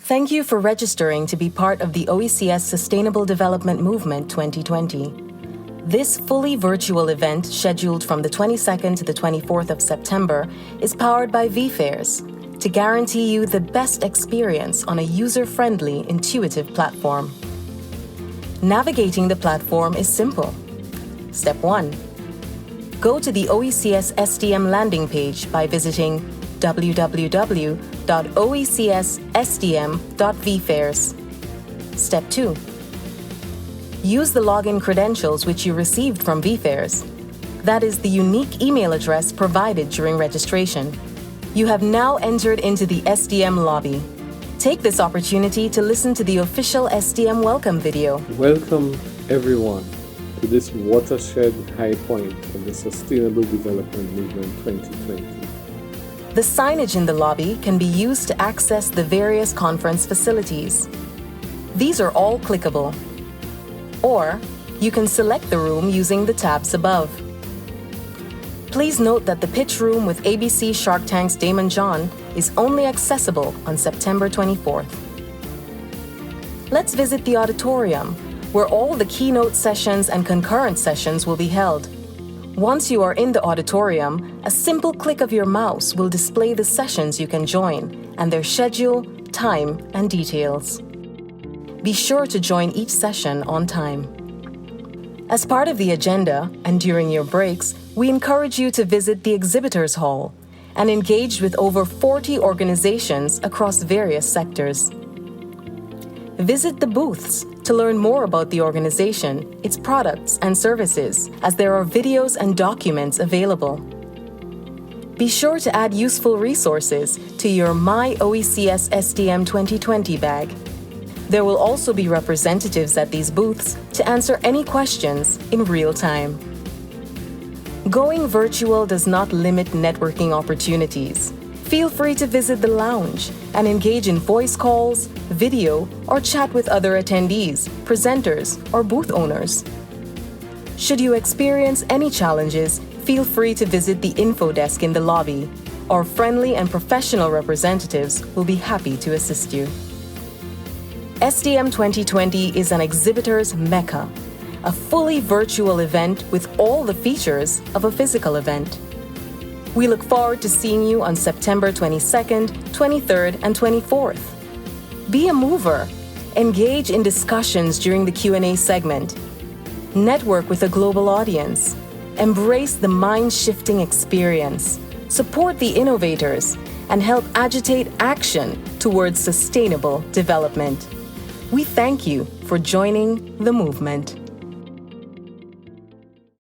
Thank you for registering to be part of the OECS Sustainable Development Movement 2020. This fully virtual event, scheduled from the 22nd to the 24th of September, is powered by VFairs to guarantee you the best experience on a user-friendly, intuitive platform. Navigating the platform is simple. Step 1. Go to the OECS SDM landing page by visiting www.oecsSDM.vfairs. Step 2. Use the login credentials which you received from VFairs. That is the unique email address provided during registration. You have now entered into the SDM lobby. Take this opportunity to listen to the official SDM welcome video. Welcome, everyone, to this watershed high point of the Sustainable Development Movement 2020. The signage in the lobby can be used to access the various conference facilities. These are all clickable. Or you can select the room using the tabs above. Please note that the pitch room with ABC Shark Tank's Damon John is only accessible on September 24th. Let's visit the auditorium, where all the keynote sessions and concurrent sessions will be held. Once you are in the auditorium, a simple click of your mouse will display the sessions you can join and their schedule, time, and details. Be sure to join each session on time. As part of the agenda and during your breaks, we encourage you to visit the Exhibitors Hall and engage with over 40 organizations across various sectors. Visit the booths to learn more about the organization, its products and services, as there are videos and documents available. Be sure to add useful resources to your My OECS SDM 2020 bag. There will also be representatives at these booths to answer any questions in real time. Going virtual does not limit networking opportunities. Feel free to visit the lounge and engage in voice calls, video, or chat with other attendees, presenters, or booth owners. Should you experience any challenges, feel free to visit the info desk in the lobby. Our friendly and professional representatives will be happy to assist you. SDM 2020 is an exhibitor's mecca, a fully virtual event with all the features of a physical event. We look forward to seeing you on September 22nd, 23rd, and 24th. Be a mover. Engage in discussions during the Q&A segment. Network with a global audience. Embrace the mind-shifting experience. Support the innovators and help agitate action towards sustainable development. We thank you for joining the movement.